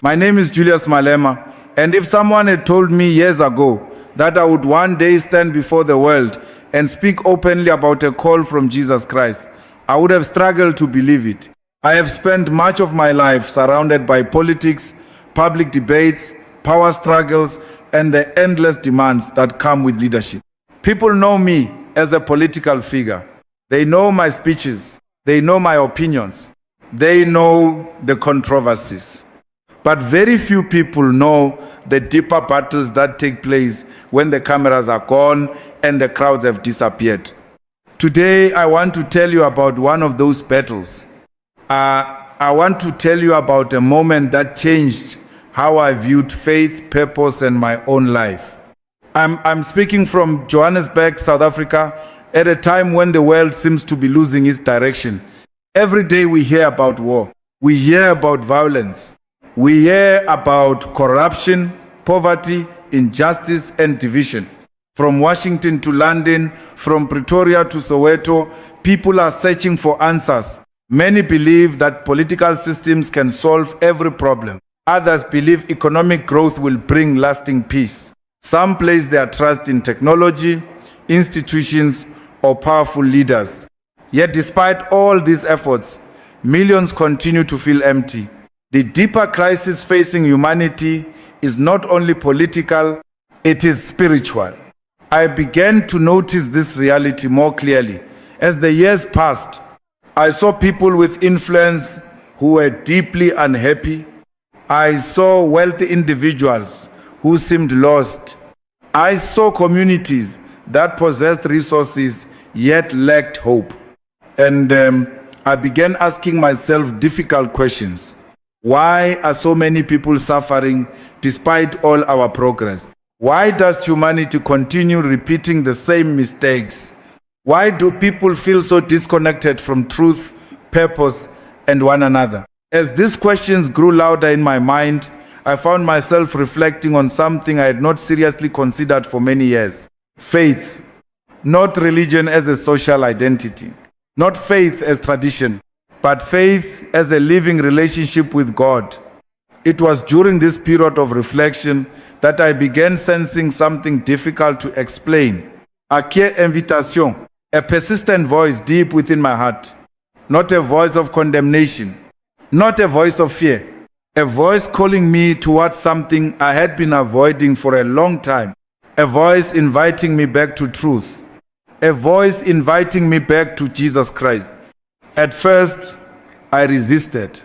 My name is Julius Malema, and if someone had told me years ago that I would one day stand before the world and speak openly about a call from Jesus Christ, I would have struggled to believe it. I have spent much of my life surrounded by politics, public debates, power struggles, and the endless demands that come with leadership. People know me as a political figure. They know my speeches. They know my opinions. They know the controversies. But very few people know the deeper battles that take place when the cameras are gone and the crowds have disappeared. Today, I want to tell you about one of those battles. I want to tell you about a moment that changed how I viewed faith, purpose, and my own life. I'm speaking from Johannesburg, South Africa, at a time when the world seems to be losing its direction. Every day we hear about war. We hear about violence. We hear about corruption, poverty, injustice, and division. From Washington to London, from Pretoria to Soweto, people are searching for answers. Many believe that political systems can solve every problem. Others believe economic growth will bring lasting peace. Some place their trust in technology, institutions, or powerful leaders. Yet despite all these efforts, millions continue to feel empty. The deeper crisis facing humanity is not only political, it is spiritual. I began to notice this reality more clearly. As the years passed, I saw people with influence who were deeply unhappy. I saw wealthy individuals who seemed lost. I saw communities that possessed resources yet lacked hope. And I began asking myself difficult questions. Why are so many people suffering despite all our progress? Why does humanity continue repeating the same mistakes? Why do people feel so disconnected from truth, purpose, and one another? As these questions grew louder in my mind, I found myself reflecting on something I had not seriously considered for many years. Faith, not religion as a social identity, not faith as tradition, but faith as a living relationship with God. It was during this period of reflection that I began sensing something difficult to explain. A clear invitation, a persistent voice deep within my heart. Not a voice of condemnation, not a voice of fear, a voice calling me towards something I had been avoiding for a long time. A voice inviting me back to truth. A voice inviting me back to Jesus Christ. At first, I resisted.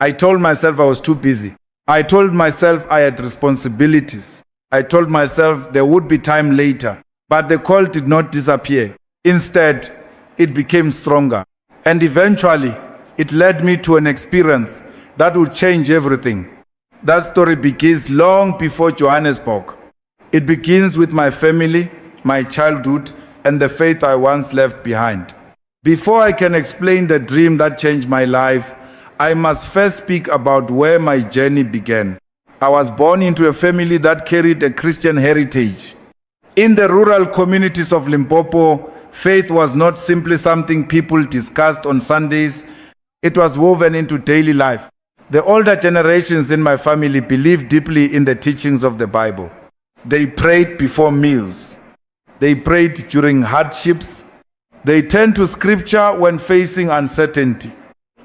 I told myself I was too busy. I told myself I had responsibilities. I told myself there would be time later. But the call did not disappear. Instead, it became stronger. And eventually, it led me to an experience that would change everything. That story begins long before Johannesburg. It begins with my family, my childhood, and the faith I once left behind. Before I can explain the dream that changed my life, I must first speak about where my journey began. I was born into a family that carried a Christian heritage. In the rural communities of Limpopo, faith was not simply something people discussed on Sundays. It was woven into daily life. The older generations in my family believed deeply in the teachings of the Bible. They prayed before meals. They prayed during hardships. They turned to scripture when facing uncertainty.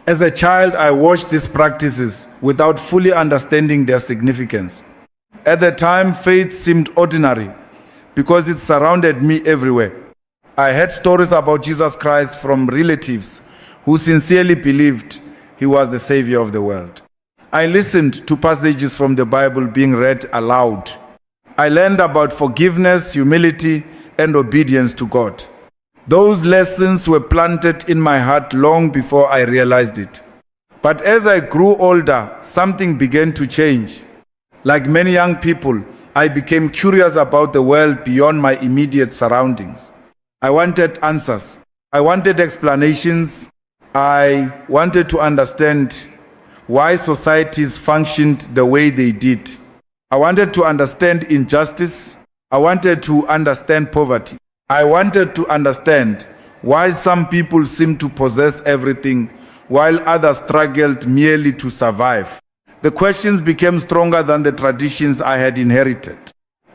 As a child, I watched these practices without fully understanding their significance. At the time, faith seemed ordinary because it surrounded me everywhere. I heard stories about Jesus Christ from relatives who sincerely believed he was the Savior of the world. I listened to passages from the Bible being read aloud. I learned about forgiveness, humility, and obedience to God. Those lessons were planted in my heart long before I realized it. But as I grew older, something began to change. Like many young people, I became curious about the world beyond my immediate surroundings. I wanted answers. I wanted explanations. I wanted to understand why societies functioned the way they did. I wanted to understand injustice. I wanted to understand poverty. I wanted to understand why some people seem to possess everything while others struggled merely to survive. The questions became stronger than the traditions I had inherited.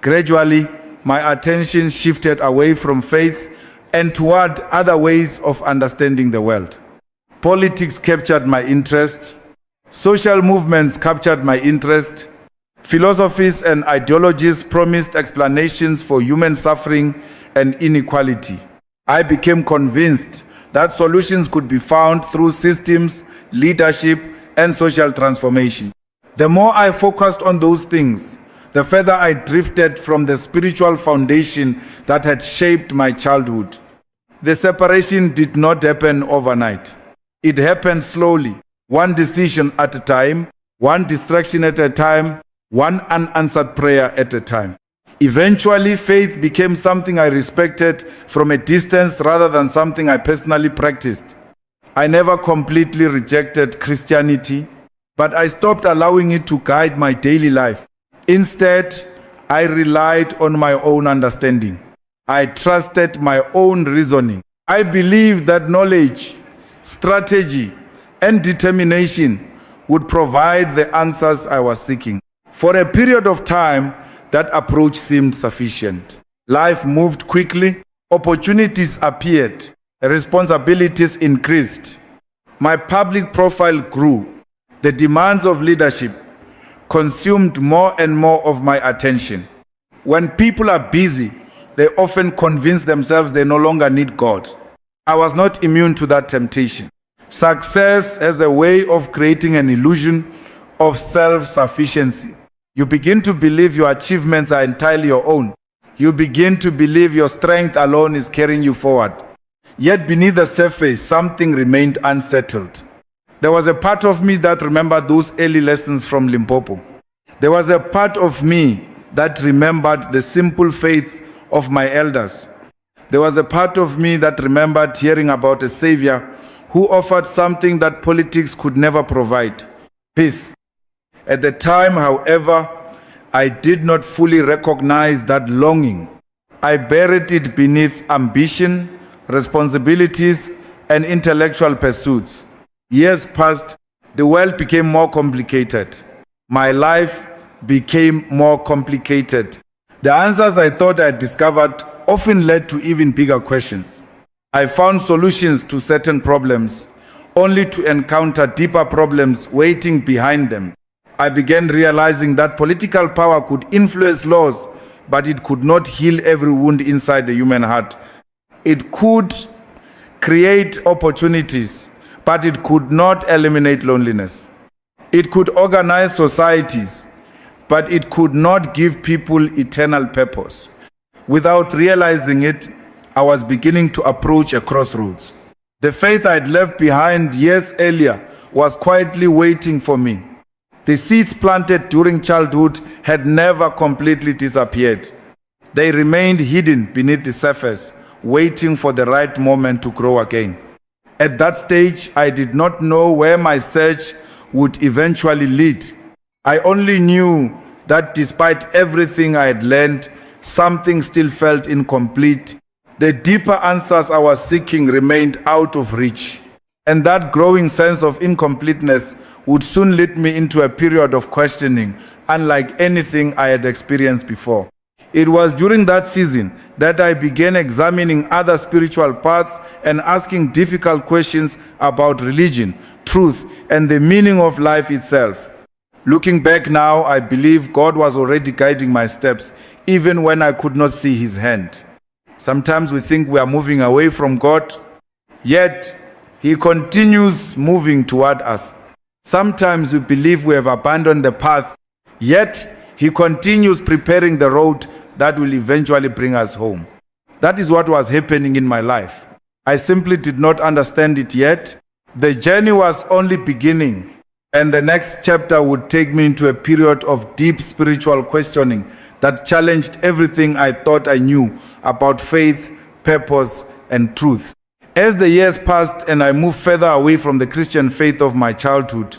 Gradually, my attention shifted away from faith and toward other ways of understanding the world. Politics captured my interest. Social movements captured my interest. Philosophies and ideologies promised explanations for human suffering and inequality. I became convinced that solutions could be found through systems, leadership, and social transformation. The more I focused on those things, the further I drifted from the spiritual foundation that had shaped my childhood. The separation did not happen overnight. It happened slowly, one decision at a time, one distraction at a time, one unanswered prayer at a time. Eventually, faith became something I respected from a distance rather than something I personally practiced. I never completely rejected Christianity, but I stopped allowing it to guide my daily life. Instead, I relied on my own understanding. I trusted my own reasoning. I believed that knowledge, strategy, and determination would provide the answers I was seeking. For a period of time, that approach seemed sufficient. Life moved quickly, opportunities appeared, responsibilities increased. My public profile grew. The demands of leadership consumed more and more of my attention. When people are busy, they often convince themselves they no longer need God. I was not immune to that temptation. Success has a way of creating an illusion of self-sufficiency. You begin to believe your achievements are entirely your own. You begin to believe your strength alone is carrying you forward. Yet beneath the surface, something remained unsettled. There was a part of me that remembered those early lessons from Limpopo. There was a part of me that remembered the simple faith of my elders. There was a part of me that remembered hearing about a Savior who offered something that politics could never provide: peace. At the time, however, I did not fully recognize that longing. I buried it beneath ambition, responsibilities, and intellectual pursuits. Years passed, the world became more complicated. My life became more complicated. The answers I thought I had discovered often led to even bigger questions. I found solutions to certain problems, only to encounter deeper problems waiting behind them. I began realizing that political power could influence laws, but it could not heal every wound inside the human heart. It could create opportunities, but it could not eliminate loneliness. It could organize societies, but it could not give people eternal purpose. Without realizing it, I was beginning to approach a crossroads. The faith I had left behind years earlier was quietly waiting for me. The seeds planted during childhood had never completely disappeared. They remained hidden beneath the surface, waiting for the right moment to grow again. At that stage, I did not know where my search would eventually lead. I only knew that despite everything I had learned, something still felt incomplete. The deeper answers I was seeking remained out of reach. And that growing sense of incompleteness would soon lead me into a period of questioning, unlike anything I had experienced before. It was during that season that I began examining other spiritual paths and asking difficult questions about religion, truth, and the meaning of life itself. Looking back now, I believe God was already guiding my steps, even when I could not see His hand. Sometimes we think we are moving away from God, yet He continues moving toward us. Sometimes we believe we have abandoned the path, yet He continues preparing the road that will eventually bring us home. That is what was happening in my life. I simply did not understand it yet. The journey was only beginning, and the next chapter would take me into a period of deep spiritual questioning that challenged everything I thought I knew about faith, purpose, and truth. As the years passed and I moved further away from the Christian faith of my childhood,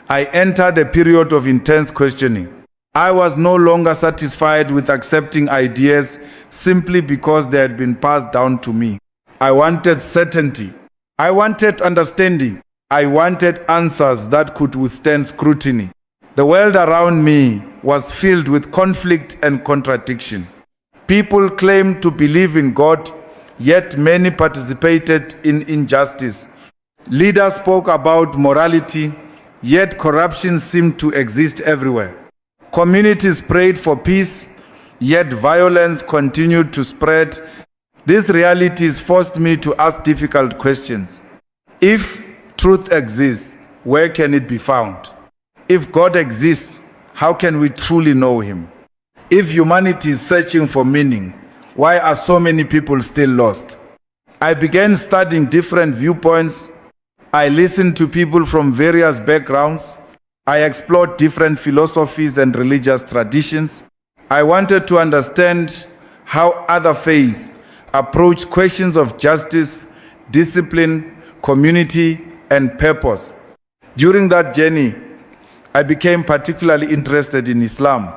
I entered a period of intense questioning. I was no longer satisfied with accepting ideas simply because they had been passed down to me. I wanted certainty. I wanted understanding. I wanted answers that could withstand scrutiny. The world around me was filled with conflict and contradiction. People claimed to believe in God, yet many participated in injustice. Leaders spoke about morality, yet corruption seemed to exist everywhere. Communities prayed for peace, yet violence continued to spread. These realities forced me to ask difficult questions. If truth exists, where can it be found? If God exists, how can we truly know Him? If humanity is searching for meaning, why are so many people still lost? I began studying different viewpoints. I listened to people from various backgrounds. I explored different philosophies and religious traditions. I wanted to understand how other faiths approach questions of justice, discipline, community, and purpose. During that journey, I became particularly interested in Islam.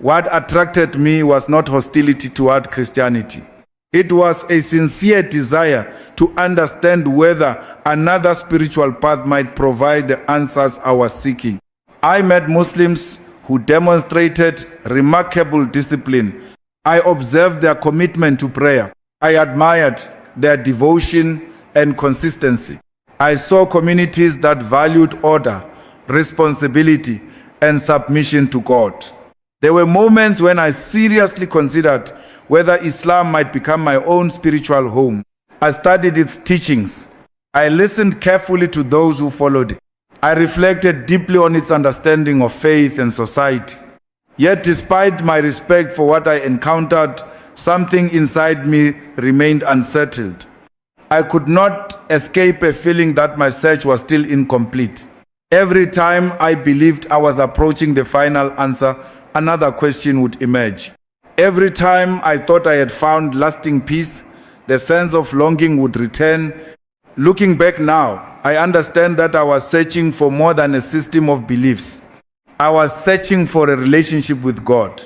What attracted me was not hostility toward Christianity. It was a sincere desire to understand whether another spiritual path might provide the answers I was seeking. I met Muslims who demonstrated remarkable discipline. I observed their commitment to prayer. I admired their devotion and consistency. I saw communities that valued order, responsibility, and submission to God. There were moments when I seriously considered whether Islam might become my own spiritual home. I studied its teachings. I listened carefully to those who followed it. I reflected deeply on its understanding of faith and society. Yet, despite my respect for what I encountered, something inside me remained unsettled. I could not escape a feeling that my search was still incomplete. Every time I believed I was approaching the final answer, another question would emerge. Every time I thought I had found lasting peace, the sense of longing would return. Looking back now, I understand that I was searching for more than a system of beliefs. I was searching for a relationship with God.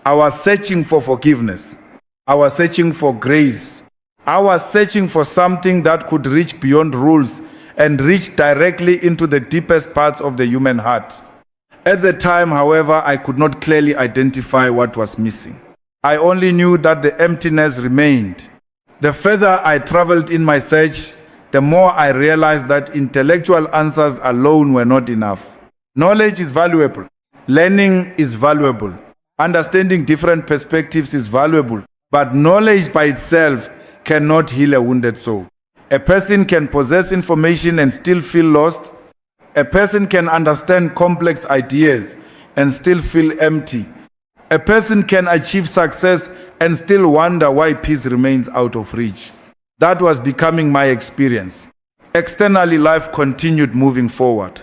I was searching for forgiveness. I was searching for grace. I was searching for something that could reach beyond rules and reach directly into the deepest parts of the human heart. At the time, however, I could not clearly identify what was missing. I only knew that the emptiness remained. The further I traveled in my search, the more I realized that intellectual answers alone were not enough. Knowledge is valuable. Learning is valuable. Understanding different perspectives is valuable. But knowledge by itself cannot heal a wounded soul. A person can possess information and still feel lost. A person can understand complex ideas and still feel empty. A person can achieve success and still wonder why peace remains out of reach. That was becoming my experience. Externally, life continued moving forward.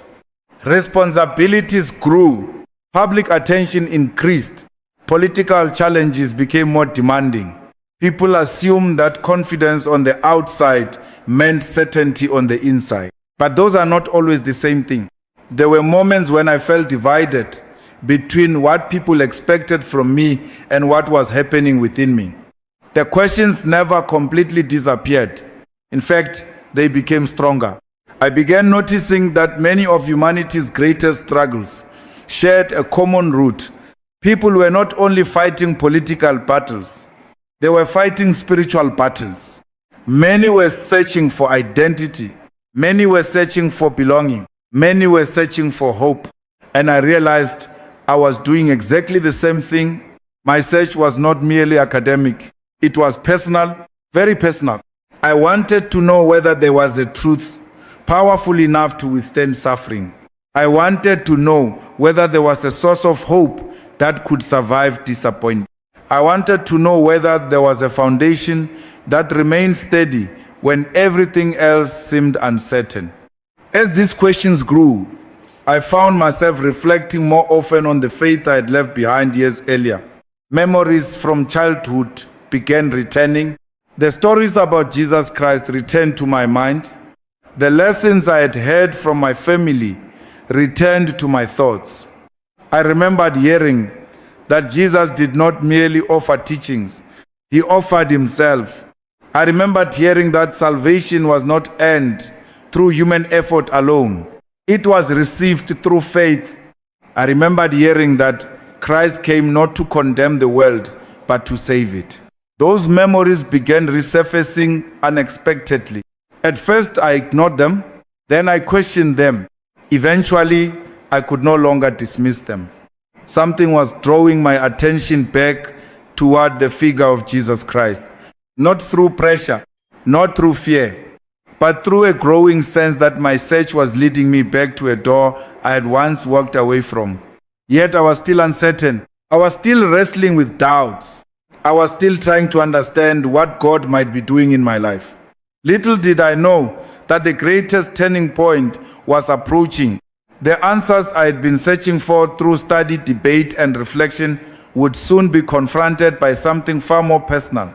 Responsibilities grew. Public attention increased. Political challenges became more demanding. People assumed that confidence on the outside meant certainty on the inside. But those are not always the same thing. There were moments when I felt divided between what people expected from me and what was happening within me. The questions never completely disappeared. In fact, they became stronger. I began noticing that many of humanity's greatest struggles shared a common root. People were not only fighting political battles, they were fighting spiritual battles. Many were searching for identity. Many were searching for belonging. Many were searching for hope. And I realized I was doing exactly the same thing. My search was not merely academic. It was personal, very personal. I wanted to know whether there was a truth powerful enough to withstand suffering. I wanted to know whether there was a source of hope that could survive disappointment. I wanted to know whether there was a foundation that remained steady when everything else seemed uncertain. As these questions grew, I found myself reflecting more often on the faith I had left behind years earlier. Memories from childhood began returning. The stories about Jesus Christ returned to my mind. The lessons I had heard from my family returned to my thoughts. I remembered hearing that Jesus did not merely offer teachings, he offered himself. I remembered hearing that salvation was not earned through human effort alone. It was received through faith. I remembered hearing that Christ came not to condemn the world, but to save it. Those memories began resurfacing unexpectedly. At first, I ignored them, then I questioned them. Eventually, I could no longer dismiss them. Something was drawing my attention back toward the figure of Jesus Christ, not through pressure, not through fear, but through a growing sense that my search was leading me back to a door I had once walked away from. Yet I was still uncertain. I was still wrestling with doubts. I was still trying to understand what God might be doing in my life. Little did I know that the greatest turning point was approaching. The answers I had been searching for through study, debate, and reflection would soon be confronted by something far more personal.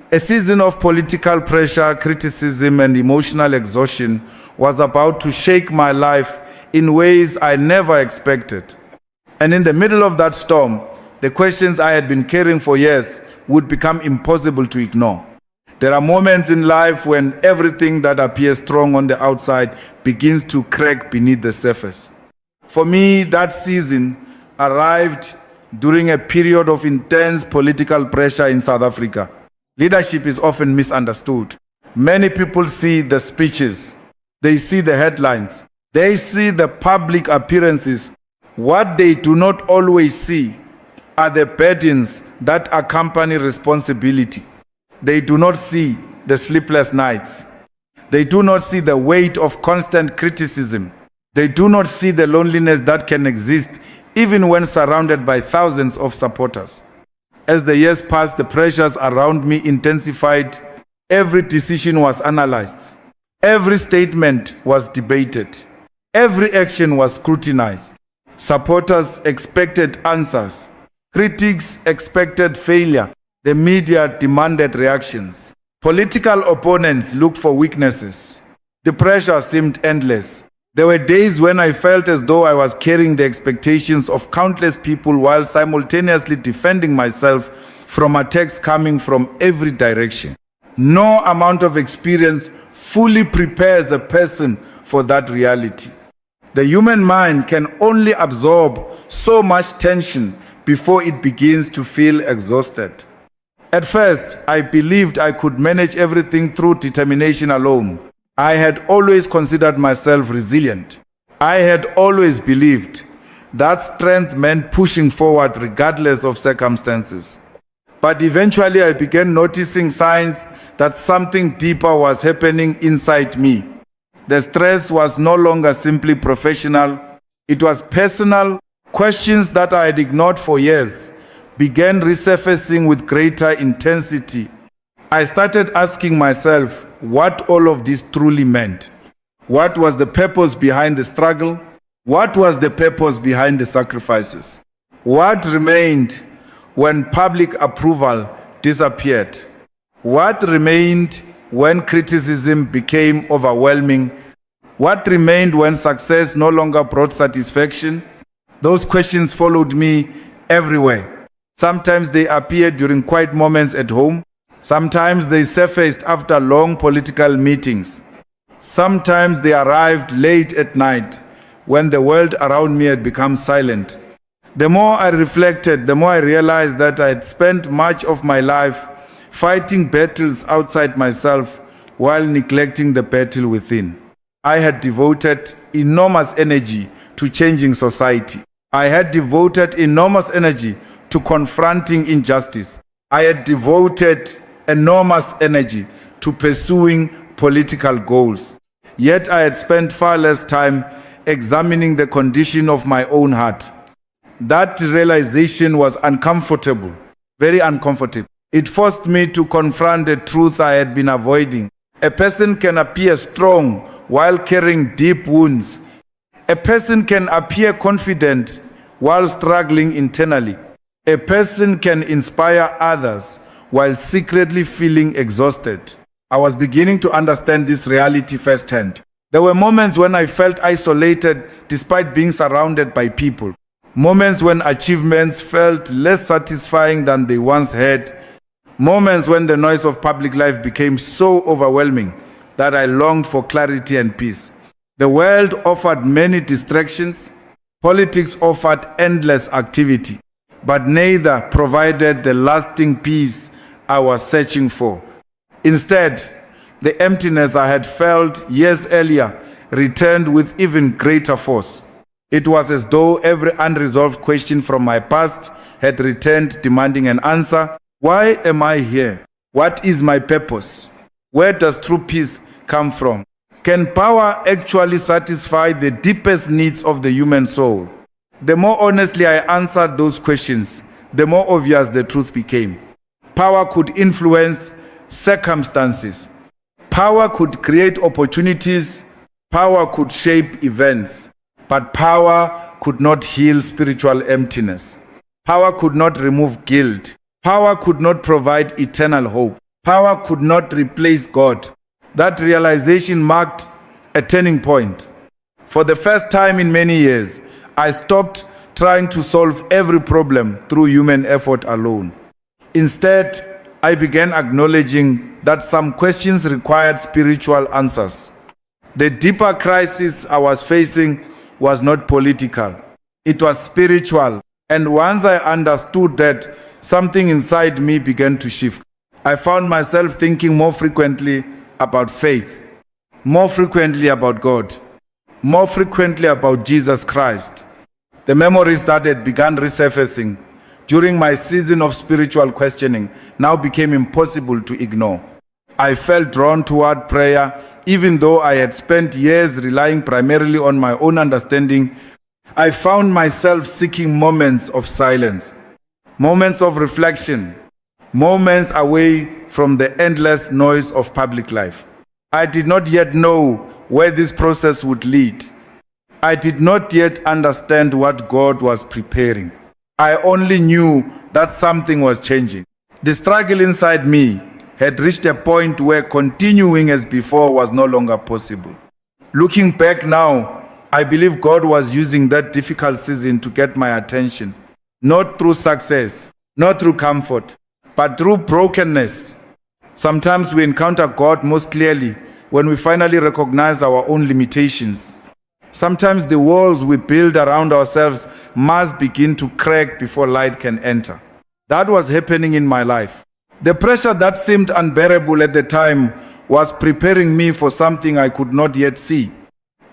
A season of political pressure, criticism, and emotional exhaustion was about to shake my life in ways I never expected. And in the middle of that storm, the questions I had been carrying for years would become impossible to ignore. There are moments in life when everything that appears strong on the outside begins to crack beneath the surface. For me, that season arrived during a period of intense political pressure in South Africa. Leadership is often misunderstood. Many people see the speeches, they see the headlines, they see the public appearances. What they do not always see are the burdens that accompany responsibility. They do not see the sleepless nights. They do not see the weight of constant criticism. They do not see the loneliness that can exist even when surrounded by thousands of supporters. As the years passed, the pressures around me intensified. Every decision was analyzed. Every statement was debated. Every action was scrutinized. Supporters expected answers. Critics expected failure. The media demanded reactions. Political opponents looked for weaknesses. The pressure seemed endless. There were days when I felt as though I was carrying the expectations of countless people while simultaneously defending myself from attacks coming from every direction. No amount of experience fully prepares a person for that reality. The human mind can only absorb so much tension before it begins to feel exhausted. At first, I believed I could manage everything through determination alone. I had always considered myself resilient. I had always believed that strength meant pushing forward regardless of circumstances. But eventually I began noticing signs that something deeper was happening inside me. The stress was no longer simply professional, it was personal. Questions that I had ignored for years began resurfacing with greater intensity. I started asking myself what all of this truly meant. What was the purpose behind the struggle? What was the purpose behind the sacrifices? What remained when public approval disappeared? What remained when criticism became overwhelming? What remained when success no longer brought satisfaction? Those questions followed me everywhere. Sometimes they appeared during quiet moments at home. Sometimes they surfaced after long political meetings. Sometimes they arrived late at night when the world around me had become silent. The more I reflected, the more I realized that I had spent much of my life fighting battles outside myself while neglecting the battle within. I had devoted enormous energy to changing society. I had devoted enormous energy to confronting injustice. I had devoted enormous energy to pursuing political goals. Yet I had spent far less time examining the condition of my own heart. That realization was uncomfortable, very uncomfortable. It forced me to confront the truth I had been avoiding. A person can appear strong while carrying deep wounds. A person can appear confident while struggling internally. A person can inspire others while secretly feeling exhausted. I was beginning to understand this reality firsthand. There were moments when I felt isolated despite being surrounded by people. Moments when achievements felt less satisfying than they once had. Moments when the noise of public life became so overwhelming that I longed for clarity and peace. The world offered many distractions. Politics offered endless activity, but neither provided the lasting peace I was searching for. Instead, the emptiness I had felt years earlier returned with even greater force. It was as though every unresolved question from my past had returned demanding an answer. Why am I here? What is my purpose? Where does true peace come from? Can power actually satisfy the deepest needs of the human soul? The more honestly I answered those questions, the more obvious the truth became. Power could influence circumstances. Power could create opportunities. Power could shape events. But power could not heal spiritual emptiness. Power could not remove guilt. Power could not provide eternal hope. Power could not replace God. That realization marked a turning point. For the first time in many years, I stopped trying to solve every problem through human effort alone. Instead, I began acknowledging that some questions required spiritual answers. The deeper crisis I was facing was not political. It was spiritual. And once I understood that, something inside me began to shift. I found myself thinking more frequently about faith, more frequently about God, more frequently about Jesus Christ. The memories that had begun resurfacing during my season of spiritual questioning now became impossible to ignore. I felt drawn toward prayer, even though I had spent years relying primarily on my own understanding. I found myself seeking moments of silence, moments of reflection, moments away from the endless noise of public life. I did not yet know where this process would lead. I did not yet understand what God was preparing. I only knew that something was changing. The struggle inside me had reached a point where continuing as before was no longer possible. Looking back now, I believe God was using that difficult season to get my attention, not through success, not through comfort, but through brokenness. Sometimes we encounter God most clearly when we finally recognize our own limitations. Sometimes the walls we build around ourselves must begin to crack before light can enter. That was happening in my life. The pressure that seemed unbearable at the time was preparing me for something I could not yet see.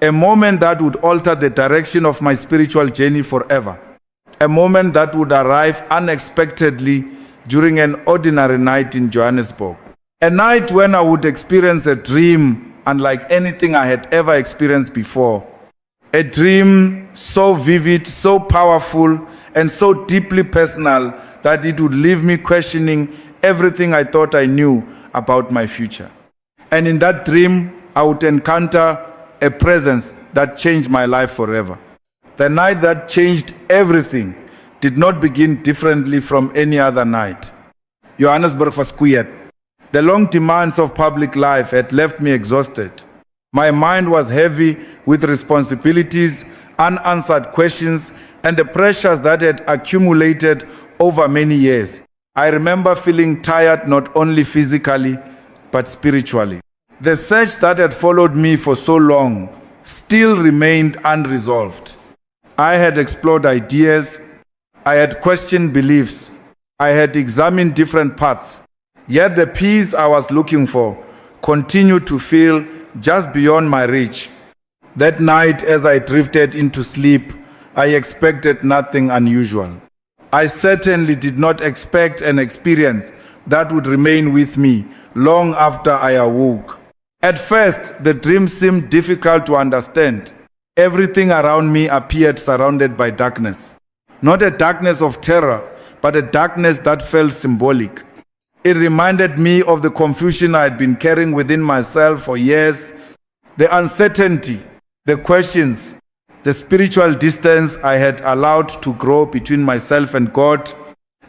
A moment that would alter the direction of my spiritual journey forever. A moment that would arrive unexpectedly during an ordinary night in Johannesburg. A night when I would experience a dream unlike anything I had ever experienced before. A dream so vivid, so powerful, and so deeply personal that it would leave me questioning everything I thought I knew about my future. And in that dream, I would encounter a presence that changed my life forever. The night that changed everything did not begin differently from any other night. Johannesburg was quiet. The long demands of public life had left me exhausted. My mind was heavy with responsibilities, unanswered questions, and the pressures that had accumulated over many years. I remember feeling tired not only physically, but spiritually. The search that had followed me for so long still remained unresolved. I had explored ideas, I had questioned beliefs, I had examined different paths, yet the peace I was looking for continued to feel just beyond my reach. That night, as I drifted into sleep, I expected nothing unusual. I certainly did not expect an experience that would remain with me long after I awoke. At first, the dream seemed difficult to understand. Everything around me appeared surrounded by darkness. Not a darkness of terror, but a darkness that felt symbolic. It reminded me of the confusion I had been carrying within myself for years, the uncertainty, the questions, the spiritual distance I had allowed to grow between myself and God.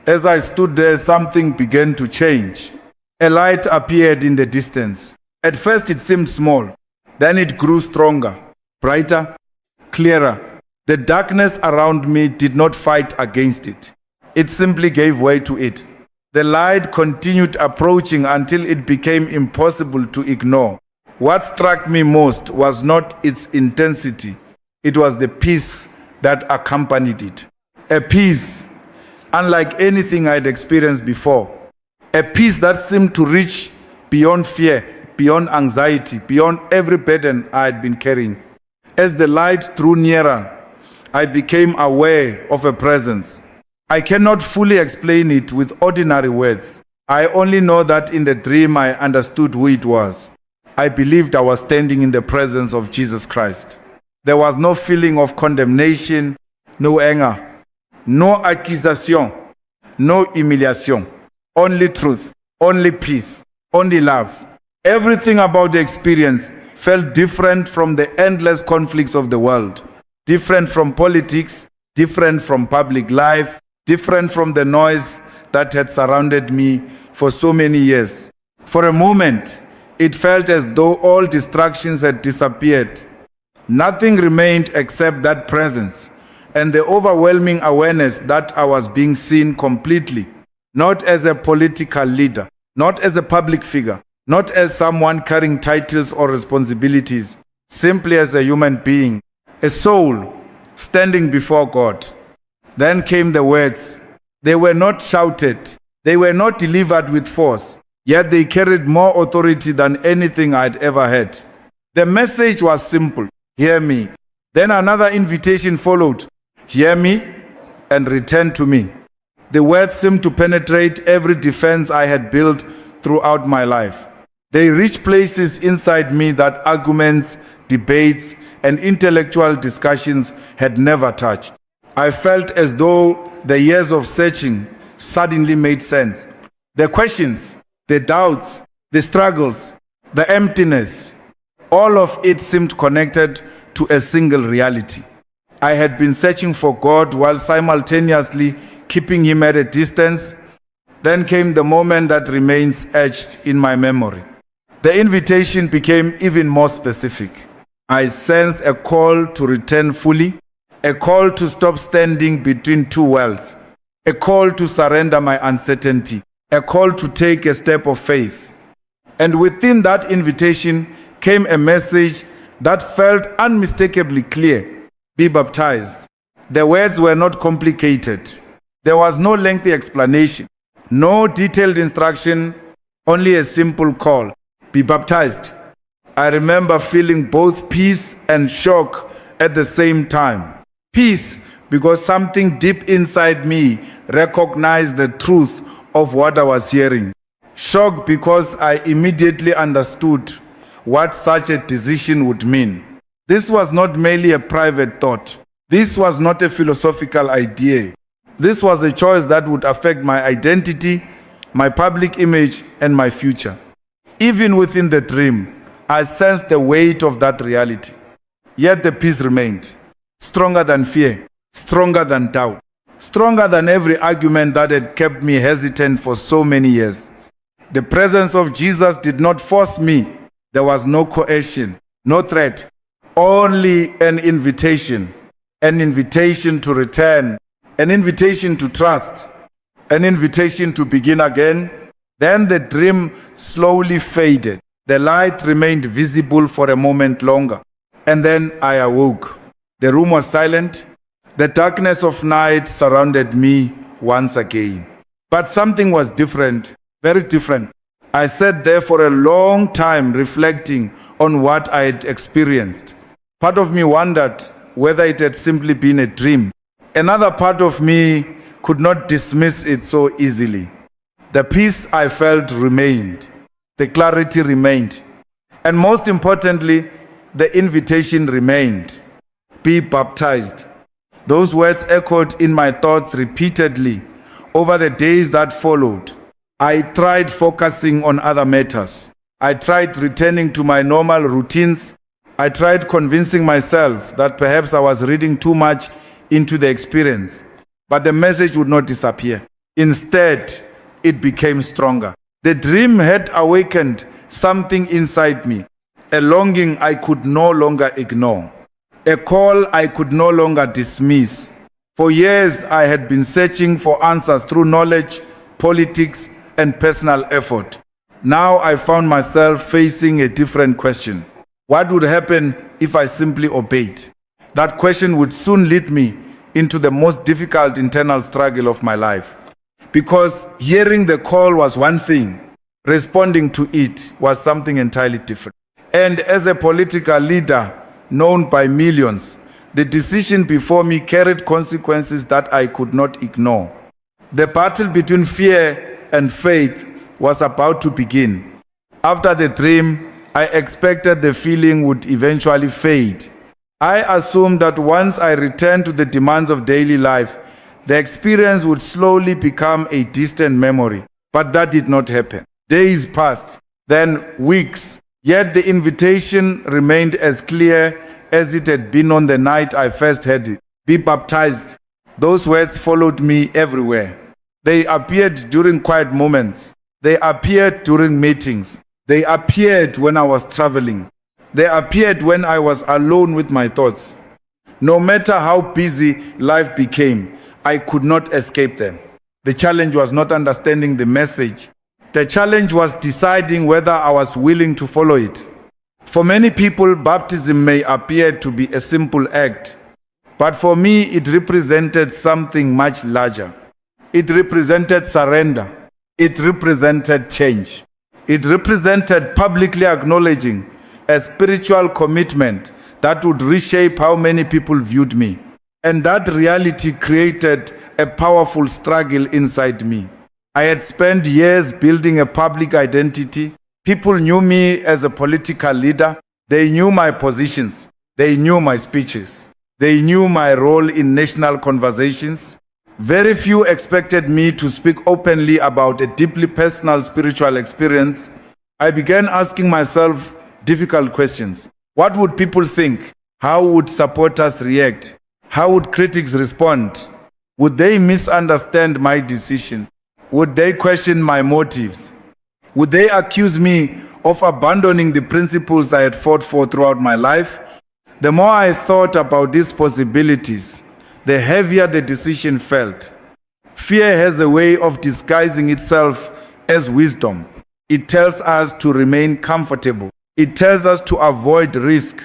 As I stood there, something began to change. A light appeared in the distance. At first it seemed small, then it grew stronger, brighter, clearer. The darkness around me did not fight against it. It simply gave way to it. The light continued approaching until it became impossible to ignore. What struck me most was not its intensity. It was the peace that accompanied it. A peace unlike anything I'd experienced before. A peace that seemed to reach beyond fear, beyond anxiety, beyond every burden I had been carrying. As the light drew nearer, I became aware of a presence. I cannot fully explain it with ordinary words. I only know that in the dream I understood who it was. I believed I was standing in the presence of Jesus Christ. There was no feeling of condemnation, no anger, no accusation, no humiliation. Only truth, only peace, only love. Everything about the experience felt different from the endless conflicts of the world, different from politics, different from public life, different from the noise that had surrounded me for so many years. For a moment, it felt as though all distractions had disappeared. Nothing remained except that presence and the overwhelming awareness that I was being seen completely, not as a political leader, not as a public figure, not as someone carrying titles or responsibilities, simply as a human being, a soul standing before God. Then came the words. They were not shouted. They were not delivered with force, yet they carried more authority than anything I'd ever heard. The message was simple. Hear me. Then another invitation followed. Hear me and return to me. The words seemed to penetrate every defense I had built throughout my life. They reached places inside me that arguments, debates, and intellectual discussions had never touched. I felt as though the years of searching suddenly made sense. The questions, the doubts, the struggles, the emptiness, all of it seemed connected to a single reality. I had been searching for God while simultaneously keeping Him at a distance. Then came the moment that remains etched in my memory. The invitation became even more specific. I sensed a call to return fully, a call to stop standing between two worlds, a call to surrender my uncertainty, a call to take a step of faith. And within that invitation came a message that felt unmistakably clear: be baptized. The words were not complicated. There was no lengthy explanation, no detailed instruction, only a simple call: be baptized. I remember feeling both peace and shock at the same time. Peace, because something deep inside me recognized the truth of what I was hearing. Shock, because I immediately understood what such a decision would mean. This was not merely a private thought. This was not a philosophical idea. This was a choice that would affect my identity, my public image, and my future. Even within the dream, I sensed the weight of that reality. Yet the peace remained, stronger than fear, stronger than doubt, stronger than every argument that had kept me hesitant for so many years. The presence of Jesus did not force me. There was no coercion, no threat, only an invitation to return, an invitation to trust, an invitation to begin again. Then the dream slowly faded. The light remained visible for a moment longer, and then I awoke. The room was silent. The darkness of night surrounded me once again. But something was different, very different. I sat there for a long time reflecting on what I had experienced. Part of me wondered whether it had simply been a dream. Another part of me could not dismiss it so easily. The peace I felt remained. The clarity remained. And most importantly, the invitation remained. Be baptized. Those words echoed in my thoughts repeatedly over the days that followed. I tried focusing on other matters. I tried returning to my normal routines. I tried convincing myself that perhaps I was reading too much into the experience. But the message would not disappear. Instead, it became stronger. The dream had awakened something inside me, a longing I could no longer ignore, a call I could no longer dismiss. For years, I had been searching for answers through knowledge, politics, and personal effort. Now I found myself facing a different question. What would happen if I simply obeyed? That question would soon lead me into the most difficult internal struggle of my life. Because hearing the call was one thing, responding to it was something entirely different. And as a political leader known by millions, the decision before me carried consequences that I could not ignore. The battle between fear and faith was about to begin. After the dream, I expected the feeling would eventually fade. I assumed that once I returned to the demands of daily life, the experience would slowly become a distant memory. But that did not happen. Days passed, then weeks, yet the invitation remained as clear as it had been on the night I first heard it. Be baptized. Those words followed me everywhere. They appeared during quiet moments. They appeared during meetings. They appeared when I was traveling. They appeared when I was alone with my thoughts. No matter how busy life became, I could not escape them. The challenge was not understanding the message. The challenge was deciding whether I was willing to follow it. For many people, baptism may appear to be a simple act, but for me, it represented something much larger. It represented surrender. It represented change. It represented publicly acknowledging a spiritual commitment that would reshape how many people viewed me. And that reality created a powerful struggle inside me. I had spent years building a public identity. People knew me as a political leader. They knew my positions. They knew my speeches. They knew my role in national conversations. Very few expected me to speak openly about a deeply personal spiritual experience. I began asking myself difficult questions. What would people think? How would supporters react? How would critics respond? Would they misunderstand my decision? Would they question my motives? Would they accuse me of abandoning the principles I had fought for throughout my life? The more I thought about these possibilities, the heavier the decision felt. Fear has a way of disguising itself as wisdom. It tells us to remain comfortable. It tells us to avoid risk.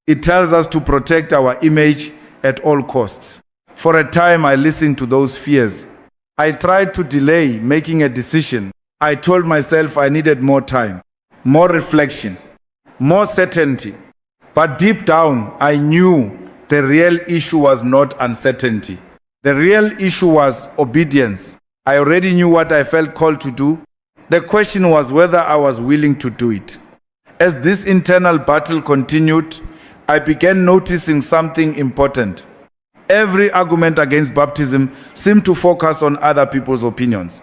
It tells us to protect our image at all costs. For a time, I listened to those fears. I tried to delay making a decision. I told myself I needed more time, more reflection, more certainty. But deep down, I knew the real issue was not uncertainty. The real issue was obedience. I already knew what I felt called to do. The question was whether I was willing to do it. As this internal battle continued, I began noticing something important. Every argument against baptism seemed to focus on other people's opinions.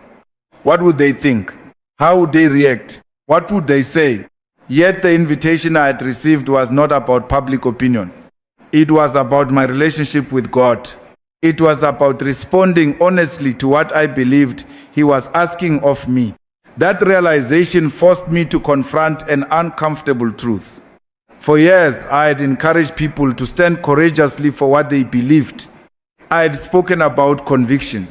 What would they think? How would they react? What would they say? Yet the invitation I had received was not about public opinion. It was about my relationship with God. It was about responding honestly to what I believed He was asking of me. That realization forced me to confront an uncomfortable truth. For years, I had encouraged people to stand courageously for what they believed. I had spoken about conviction.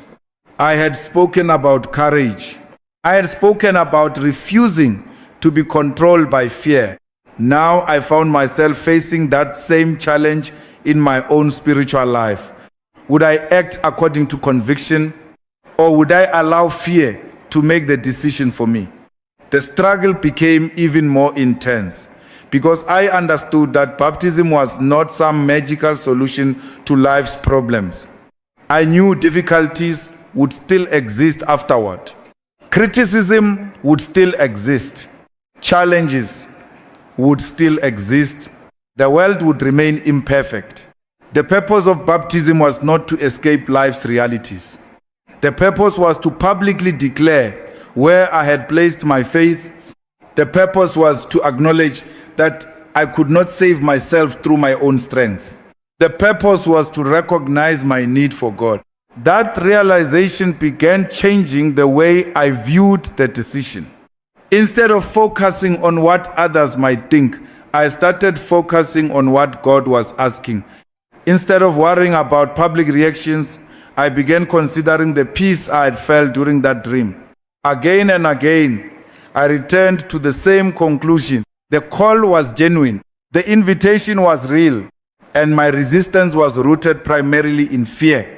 I had spoken about courage. I had spoken about refusing to be controlled by fear. Now I found myself facing that same challenge in my own spiritual life. Would I act according to conviction, or would I allow fear to make the decision for me? The struggle became even more intense because I understood that baptism was not some magical solution to life's problems. I knew difficulties would still exist afterward. Criticism would still exist. Challenges would still exist. The world would remain imperfect. The purpose of baptism was not to escape life's realities. The purpose was to publicly declare where I had placed my faith. The purpose was to acknowledge that I could not save myself through my own strength. The purpose was to recognize my need for God. That realization began changing the way I viewed the decision. Instead of focusing on what others might think, I started focusing on what God was asking. Instead of worrying about public reactions, I began considering the peace I had felt during that dream. Again and again, I returned to the same conclusion. The call was genuine. The invitation was real. and my resistance was rooted primarily in fear.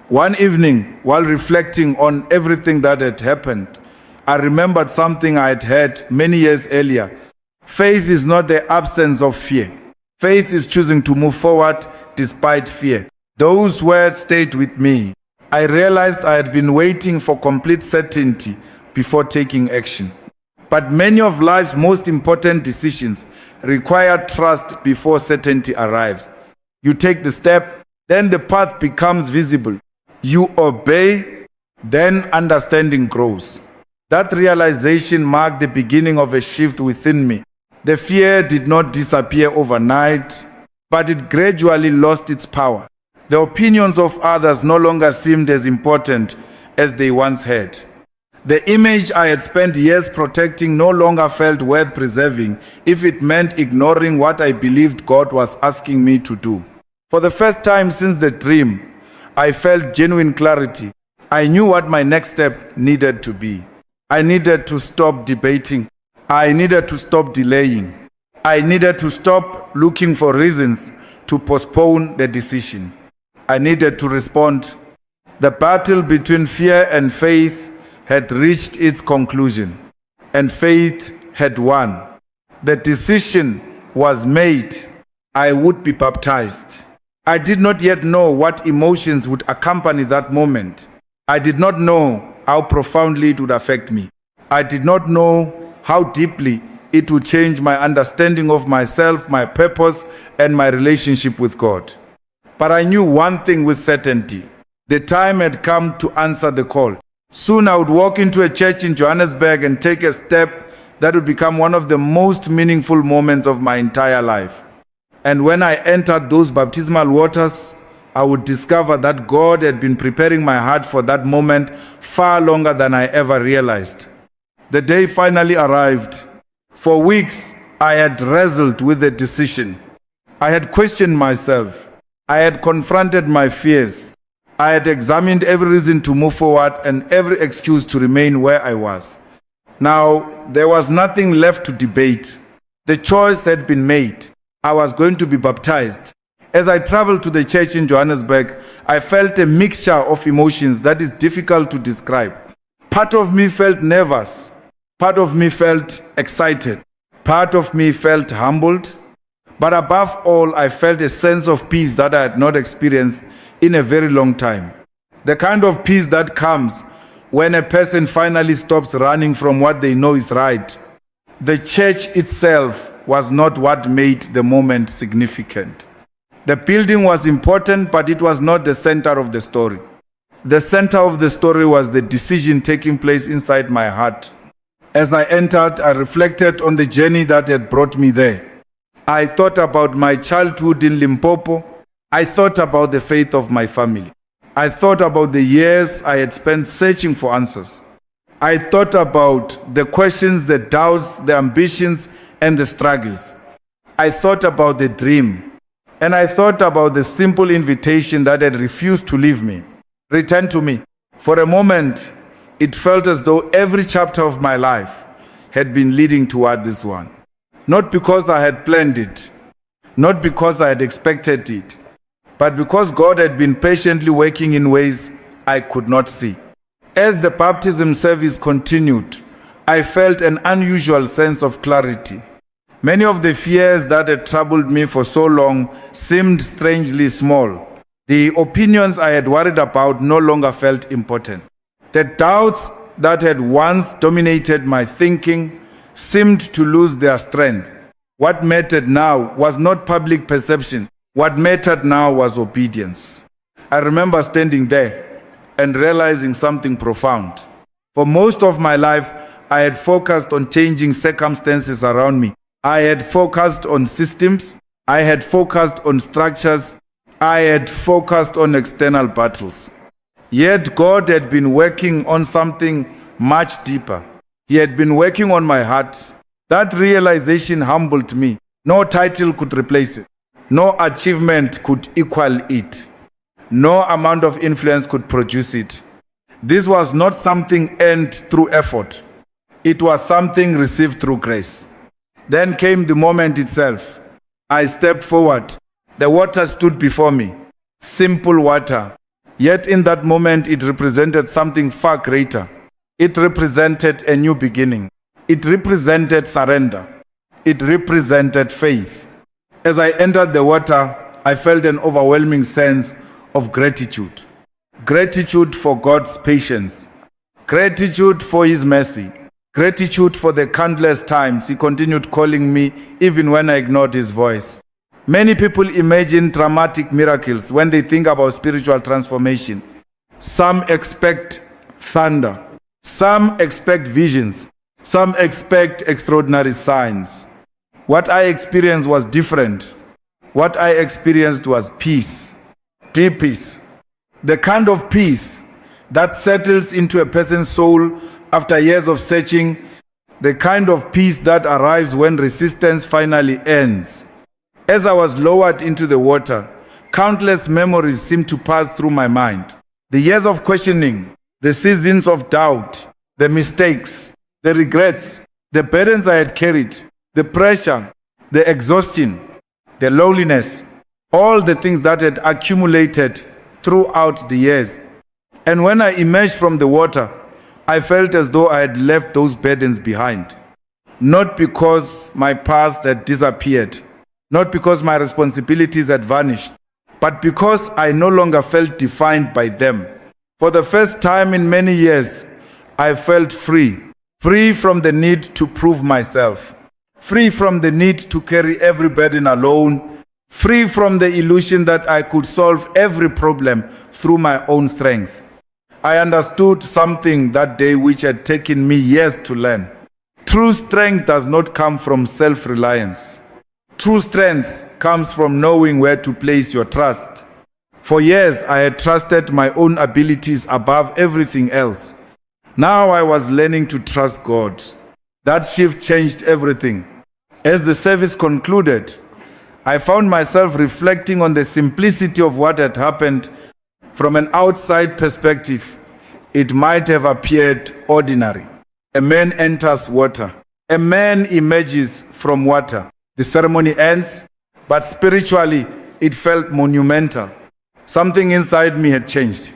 One evening, while reflecting on everything that had happened, I remembered something I had heard many years earlier. Faith is not the absence of fear. Faith is choosing to move forward despite fear. Those words stayed with me. I realized I had been waiting for complete certainty before taking action. But many of life's most important decisions require trust before certainty arrives. You take the step, then the path becomes visible. You obey, then understanding grows. That realization marked the beginning of a shift within me. The fear did not disappear overnight, but it gradually lost its power. The opinions of others no longer seemed as important as they once had. The image I had spent years protecting no longer felt worth preserving if it meant ignoring what I believed God was asking me to do. For the first time since the dream, I felt genuine clarity. I knew what my next step needed to be. I needed to stop debating. I needed to stop delaying. I needed to stop looking for reasons to postpone the decision. I needed to respond. The battle between fear and faith had reached its conclusion, and faith had won. The decision was made. I would be baptized. I did not yet know what emotions would accompany that moment. I did not know how profoundly it would affect me. I did not know how deeply it would change my understanding of myself, my purpose, and my relationship with God. But I knew one thing with certainty. The time had come to answer the call. Soon I would walk into a church in Johannesburg and take a step that would become one of the most meaningful moments of my entire life. And when I entered those baptismal waters, I would discover that God had been preparing my heart for that moment far longer than I ever realized. The day finally arrived. For weeks, I had wrestled with the decision. I had questioned myself. I had confronted my fears. I had examined every reason to move forward and every excuse to remain where I was. Now, there was nothing left to debate. The choice had been made. I was going to be baptized. As I traveled to the church in Johannesburg, I felt a mixture of emotions that is difficult to describe. Part of me felt nervous. Part of me felt excited. Part of me felt humbled. But above all, I felt a sense of peace that I had not experienced in a very long time. The kind of peace that comes when a person finally stops running from what they know is right. The church itself was not what made the moment significant. The building was important, but it was not the center of the story. The center of the story was the decision taking place inside my heart. As I entered, I reflected on the journey that had brought me there. I thought about my childhood in Limpopo. I thought about the faith of my family. I thought about the years I had spent searching for answers. I thought about the questions, the doubts, the ambitions, and the struggles. I thought about the dream. And I thought about the simple invitation that had refused to leave me. Return to me. For a moment, it felt as though every chapter of my life had been leading toward this one. Not because I had planned it, not because I had expected it, but because God had been patiently working in ways I could not see. As the baptism service continued, I felt an unusual sense of clarity. Many of the fears that had troubled me for so long seemed strangely small. The opinions I had worried about no longer felt important. The doubts that had once dominated my thinking seemed to lose their strength. What mattered now was not public perception. What mattered now was obedience. I remember standing there and realizing something profound. For most of my life, I had focused on changing circumstances around me. I had focused on systems. I had focused on structures. I had focused on external battles. Yet God had been working on something much deeper. He had been working on my heart. That realization humbled me. No title could replace it. No achievement could equal it. No amount of influence could produce it. This was not something earned through effort. It was something received through grace. Then came the moment itself. I stepped forward. The water stood before me, simple water. Yet in that moment, it represented something far greater. It represented a new beginning. It represented surrender. It represented faith. As I entered the water, I felt an overwhelming sense of gratitude. Gratitude for God's patience. Gratitude for His mercy. Gratitude for the countless times He continued calling me even when I ignored His voice. Many people imagine dramatic miracles when they think about spiritual transformation. Some expect thunder. Some expect visions. Some expect extraordinary signs. What I experienced was different. What I experienced was peace. Deep peace. The kind of peace that settles into a person's soul after years of searching. The kind of peace that arrives when resistance finally ends. As I was lowered into the water, countless memories seemed to pass through my mind. The years of questioning, the seasons of doubt, the mistakes, the regrets, the burdens I had carried, the pressure, the exhaustion, the loneliness, all the things that had accumulated throughout the years. And when I emerged from the water, I felt as though I had left those burdens behind. Not because my past had disappeared, not because my responsibilities had vanished, but because I no longer felt defined by them. For the first time in many years, I felt free. Free from the need to prove myself. Free from the need to carry every burden alone. Free from the illusion that I could solve every problem through my own strength. I understood something that day which had taken me years to learn. True strength does not come from self-reliance. True strength comes from knowing where to place your trust. For years, I had trusted my own abilities above everything else. Now I was learning to trust God. That shift changed everything. As the service concluded, I found myself reflecting on the simplicity of what had happened. From an outside perspective, it might have appeared ordinary. A man enters water. A man emerges from water. The ceremony ends, but spiritually, it felt monumental. Something inside me had changed.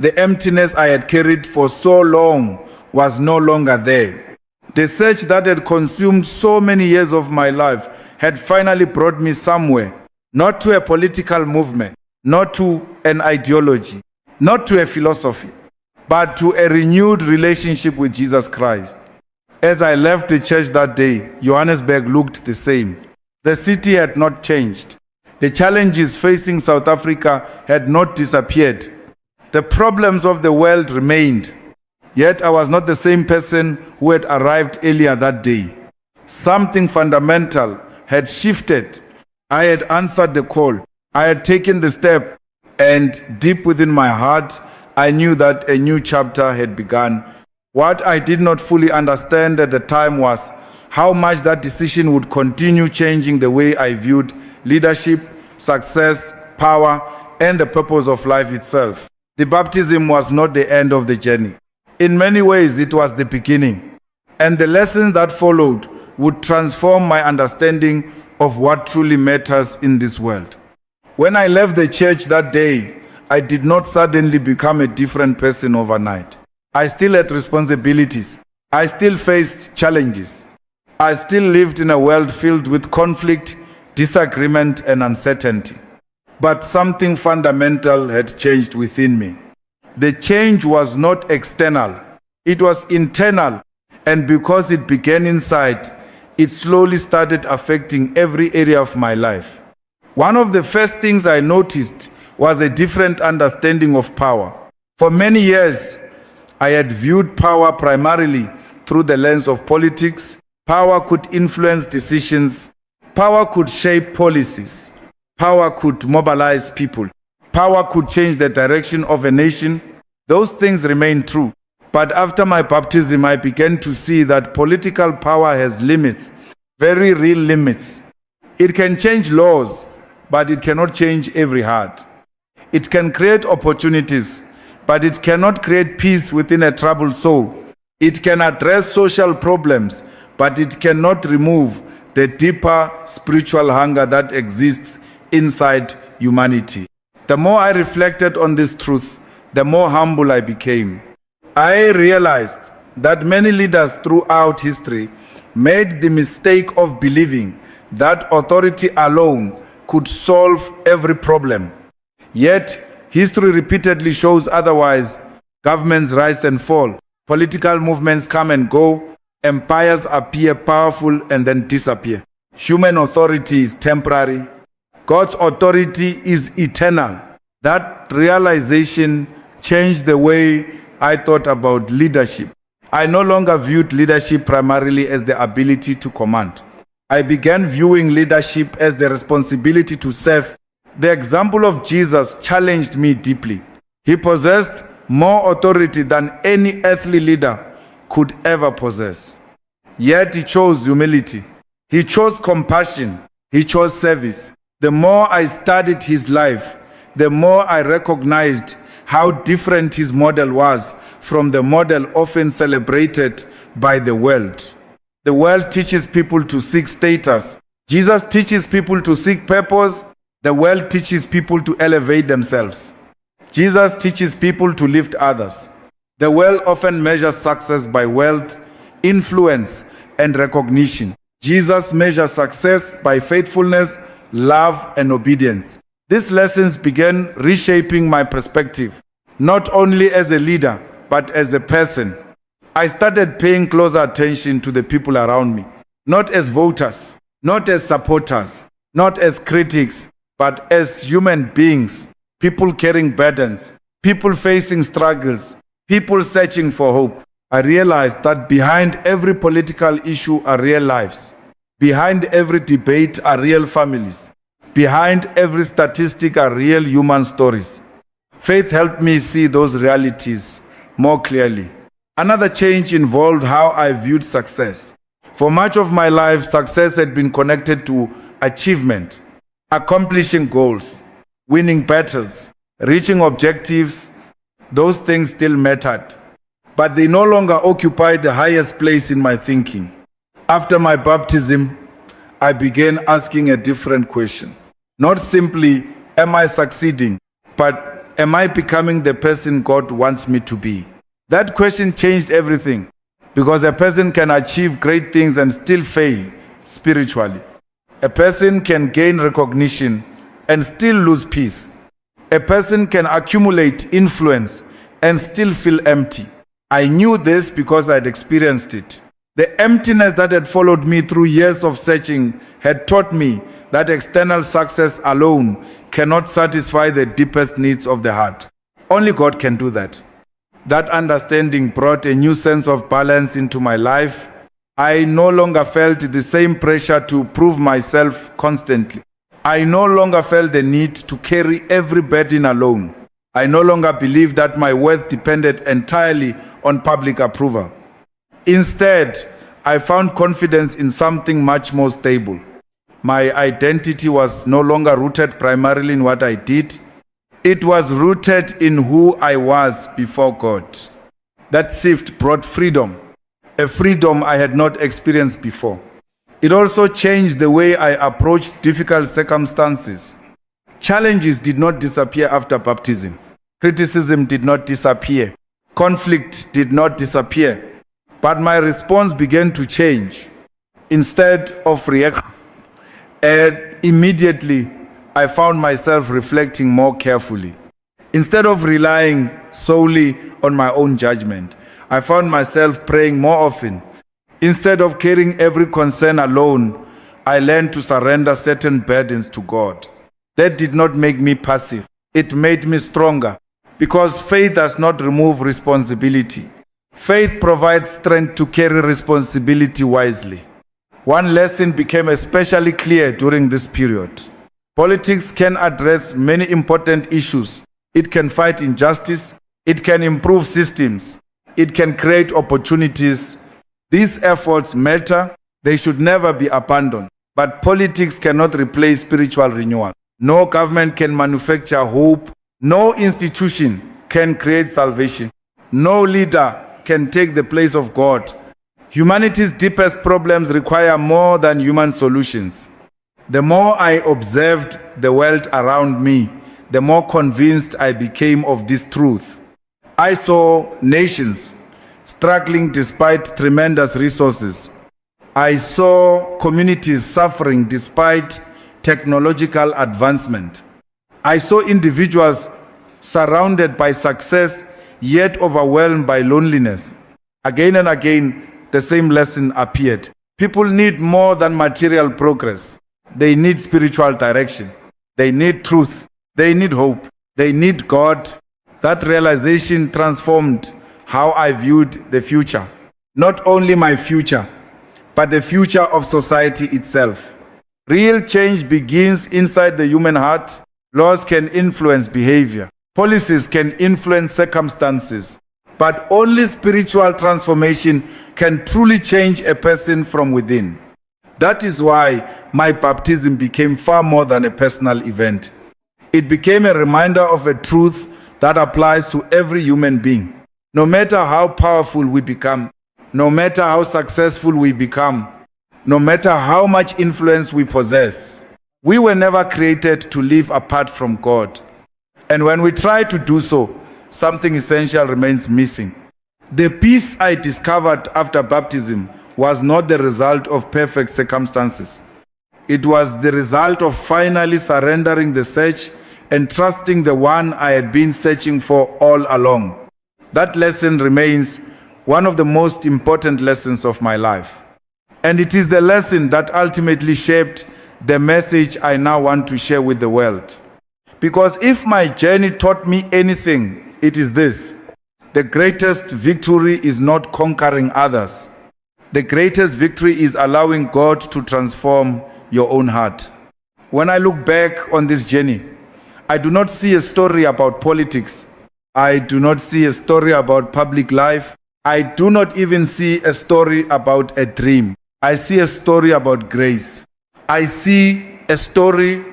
The emptiness I had carried for so long was no longer there. The search that had consumed so many years of my life had finally brought me somewhere, not to a political movement, not to an ideology, not to a philosophy, but to a renewed relationship with Jesus Christ. As I left the church that day, Johannesburg looked the same. The city had not changed. The challenges facing South Africa had not disappeared. The problems of the world remained. Yet I was not the same person who had arrived earlier that day. Something fundamental had shifted. I had answered the call. I had taken the step, and deep within my heart, I knew that a new chapter had begun. What I did not fully understand at the time was how much that decision would continue changing the way I viewed leadership, success, power, and the purpose of life itself. The baptism was not the end of the journey. In many ways, it was the beginning. And the lessons that followed would transform my understanding of what truly matters in this world. When I left the church that day, I did not suddenly become a different person overnight. I still had responsibilities. I still faced challenges. I still lived in a world filled with conflict, disagreement, and uncertainty. But something fundamental had changed within me. The change was not external. It was internal. And because it began inside, it slowly started affecting every area of my life. One of the first things I noticed was a different understanding of power. For many years, I had viewed power primarily through the lens of politics. Power could influence decisions. Power could shape policies. Power could mobilize people. Power could change the direction of a nation. Those things remain true. But after my baptism, I began to see that political power has limits, very real limits. It can change laws, but it cannot change every heart. It can create opportunities, but it cannot create peace within a troubled soul. It can address social problems, but it cannot remove the deeper spiritual hunger that exists inside humanity. The more I reflected on this truth, the more humble I became. I realized that many leaders throughout history made the mistake of believing that authority alone could solve every problem. Yet, history repeatedly shows otherwise. Governments rise and fall, political movements come and go, empires appear powerful and then disappear. Human authority is temporary. God's authority is eternal. That realization changed the way I thought about leadership. I no longer viewed leadership primarily as the ability to command. I began viewing leadership as the responsibility to serve. The example of Jesus challenged me deeply. He possessed more authority than any earthly leader could ever possess. Yet he chose humility. He chose compassion. He chose service. The more I studied his life, the more I recognized how different his model was from the model often celebrated by the world. The world teaches people to seek status. Jesus teaches people to seek purpose. The world teaches people to elevate themselves. Jesus teaches people to lift others. The world often measures success by wealth, influence, and recognition. Jesus measures success by faithfulness, love, and obedience. These lessons began reshaping my perspective, not only as a leader, but as a person. I started paying closer attention to the people around me, not as voters, not as supporters, not as critics, but as human beings, people carrying burdens, people facing struggles, people searching for hope. I realized that behind every political issue are real lives. Behind every debate are real families. Behind every statistic are real human stories. Faith helped me see those realities more clearly. Another change involved how I viewed success. For much of my life, success had been connected to achievement, accomplishing goals, winning battles, reaching objectives. Those things still mattered, but they no longer occupied the highest place in my thinking. After my baptism, I began asking a different question. Not simply, am I succeeding, but am I becoming the person God wants me to be? That question changed everything, because a person can achieve great things and still fail spiritually. A person can gain recognition and still lose peace. A person can accumulate influence and still feel empty. I knew this because I'd experienced it. The emptiness that had followed me through years of searching had taught me that external success alone cannot satisfy the deepest needs of the heart. Only God can do that. That understanding brought a new sense of balance into my life. I no longer felt the same pressure to prove myself constantly. I no longer felt the need to carry every burden alone. I no longer believed that my worth depended entirely on public approval. Instead, I found confidence in something much more stable. My identity was no longer rooted primarily in what I did. It was rooted in who I was before God. That shift brought freedom, a freedom I had not experienced before. It also changed the way I approached difficult circumstances. Challenges did not disappear after baptism. Criticism did not disappear. Conflict did not disappear. But my response began to change. Instead of reacting, immediately I found myself reflecting more carefully. Instead of relying solely on my own judgment, I found myself praying more often. Instead of carrying every concern alone, I learned to surrender certain burdens to God. That did not make me passive. It made me stronger, because faith does not remove responsibility. Faith provides strength to carry responsibility wisely. One lesson became especially clear during this period. Politics can address many important issues. It can fight injustice. It can improve systems. It can create opportunities. These efforts matter. They should never be abandoned. But politics cannot replace spiritual renewal. No government can manufacture hope. No institution can create salvation. No leader can take the place of God. Humanity's deepest problems require more than human solutions. The more I observed the world around me, the more convinced I became of this truth. I saw nations struggling despite tremendous resources. I saw communities suffering despite technological advancement. I saw individuals surrounded by success, yet overwhelmed by loneliness. Again and again, the same lesson appeared. People need more than material progress. They need spiritual direction. They need truth. They need hope. They need God. That realization transformed how I viewed the future. Not only my future, but the future of society itself. Real change begins inside the human heart. Laws can influence behavior. Policies can influence circumstances. But only spiritual transformation can truly change a person from within. That is why my baptism became far more than a personal event. It became a reminder of a truth that applies to every human being. No matter how powerful we become, no matter how successful we become, no matter how much influence we possess, we were never created to live apart from God. And when we try to do so, something essential remains missing. The peace I discovered after baptism was not the result of perfect circumstances. It was the result of finally surrendering the search and trusting the one I had been searching for all along. That lesson remains one of the most important lessons of my life. And it is the lesson that ultimately shaped the message I now want to share with the world. Because if my journey taught me anything, it is this: the greatest victory is not conquering others. The greatest victory is allowing God to transform your own heart. When I look back on this journey, I do not see a story about politics. I do not see a story about public life. I do not even see a story about a dream. I see a story about grace. I see a story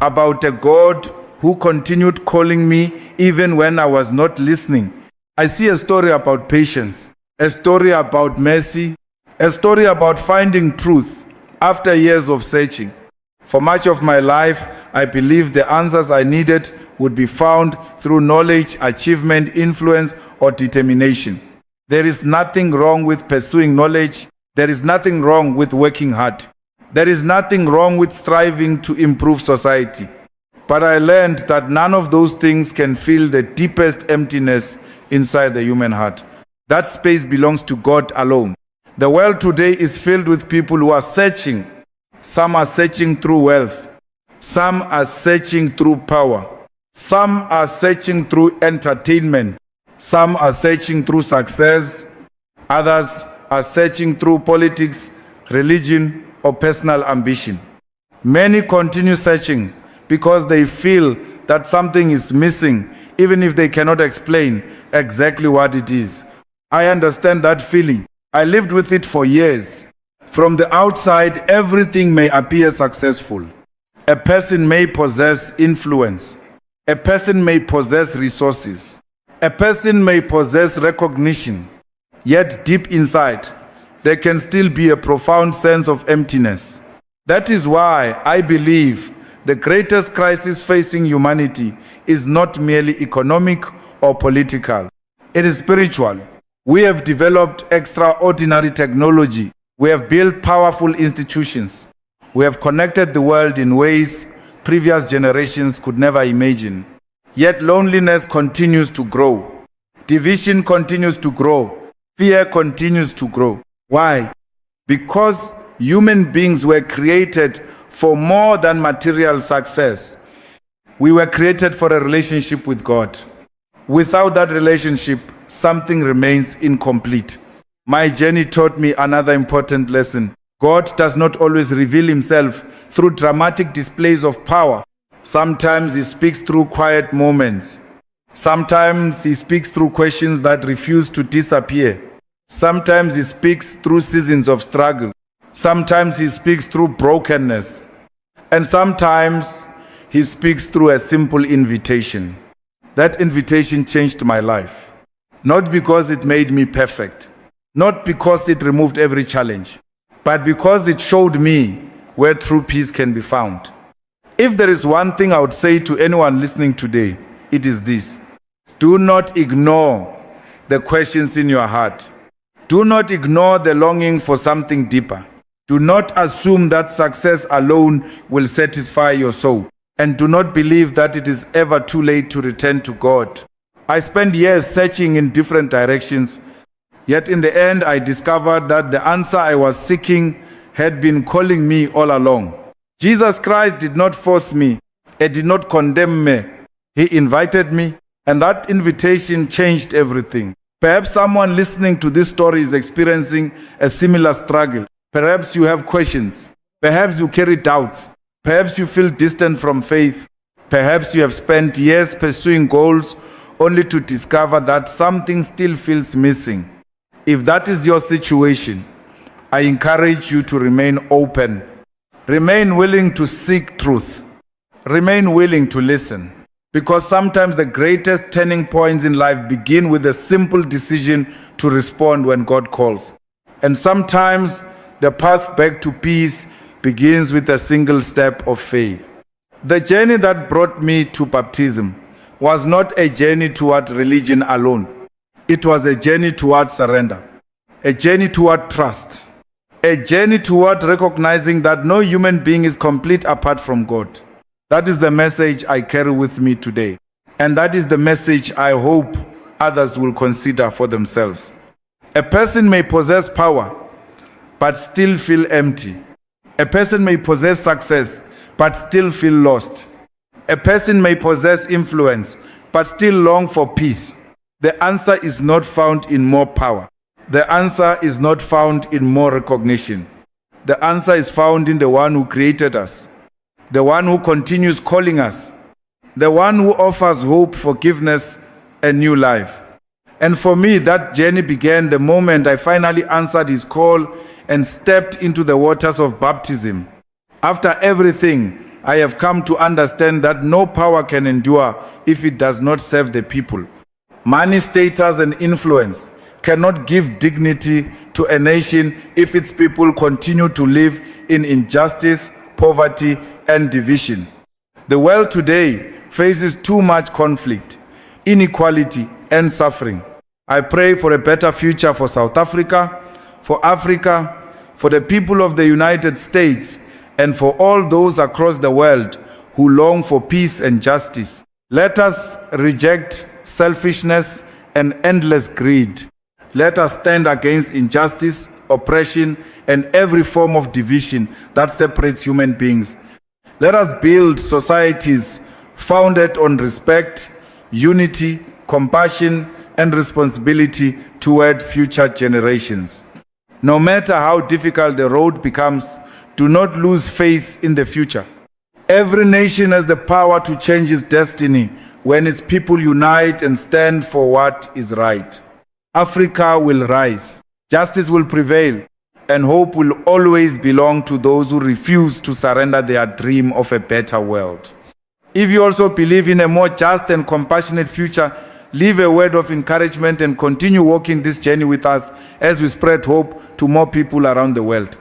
about a God who continued calling me even when I was not listening. I see a story about patience, a story about mercy, a story about finding truth after years of searching. For much of my life, I believed the answers I needed would be found through knowledge, achievement, influence, or determination. There is nothing wrong with pursuing knowledge. There is nothing wrong with working hard. There is nothing wrong with striving to improve society. But I learned that none of those things can fill the deepest emptiness inside the human heart. That space belongs to God alone. The world today is filled with people who are searching. Some are searching through wealth. Some are searching through power. Some are searching through entertainment. Some are searching through success. Others are searching through politics, religion, or personal ambition. Many continue searching because they feel that something is missing, even if they cannot explain exactly what it is. I understand that feeling. I lived with it for years. From the outside, everything may appear successful. A person may possess influence. A person may possess resources. A person may possess recognition. Yet deep inside, there can still be a profound sense of emptiness. That is why I believe the greatest crisis facing humanity is not merely economic or political. It is spiritual. We have developed extraordinary technology. We have built powerful institutions. We have connected the world in ways previous generations could never imagine. Yet loneliness continues to grow. Division continues to grow. Fear continues to grow. Why? Because human beings were created for more than material success. We were created for a relationship with God. Without that relationship, something remains incomplete. My journey taught me another important lesson. God does not always reveal himself through dramatic displays of power. Sometimes he speaks through quiet moments. Sometimes he speaks through questions that refuse to disappear. Sometimes he speaks through seasons of struggle. Sometimes he speaks through brokenness. And sometimes he speaks through a simple invitation. That invitation changed my life. Not because it made me perfect. Not because it removed every challenge. But because it showed me where true peace can be found. If there is one thing I would say to anyone listening today, it is this: do not ignore the questions in your heart. Do not ignore the longing for something deeper. Do not assume that success alone will satisfy your soul. And do not believe that it is ever too late to return to God. I spent years searching in different directions, yet in the end I discovered that the answer I was seeking had been calling me all along. Jesus Christ did not force me. He did not condemn me. He invited me, and that invitation changed everything. Perhaps someone listening to this story is experiencing a similar struggle. Perhaps you have questions. Perhaps you carry doubts. Perhaps you feel distant from faith. Perhaps you have spent years pursuing goals only to discover that something still feels missing. If that is your situation, I encourage you to remain open. Remain willing to seek truth. Remain willing to listen. Because sometimes the greatest turning points in life begin with a simple decision to respond when God calls. And sometimes the path back to peace begins with a single step of faith. The journey that brought me to baptism was not a journey toward religion alone. It was a journey toward surrender, a journey toward trust, a journey toward recognizing that no human being is complete apart from God. That is the message I carry with me today. And that is the message I hope others will consider for themselves. A person may possess power, but still feel empty. A person may possess success, but still feel lost. A person may possess influence, but still long for peace. The answer is not found in more power. The answer is not found in more recognition. The answer is found in the one who created us, the one who continues calling us, the one who offers hope, forgiveness, and new life. And for me, that journey began the moment I finally answered his call and stepped into the waters of baptism. After everything, I have come to understand that no power can endure if it does not serve the people. Money, status, and influence cannot give dignity to a nation if its people continue to live in injustice, poverty, and division. The world today faces too much conflict, inequality, and suffering. I pray for a better future for South Africa, for Africa, for the people of the United States, and for all those across the world who long for peace and justice. Let us reject selfishness and endless greed. Let us stand against injustice, oppression, and every form of division that separates human beings. Let us build societies founded on respect, unity, compassion, and responsibility toward future generations. No matter how difficult the road becomes, do not lose faith in the future. Every nation has the power to change its destiny when its people unite and stand for what is right. Africa will rise, justice will prevail, and hope will always belong to those who refuse to surrender their dream of a better world. If you also believe in a more just and compassionate future, leave a word of encouragement and continue walking this journey with us as we spread hope to more people around the world.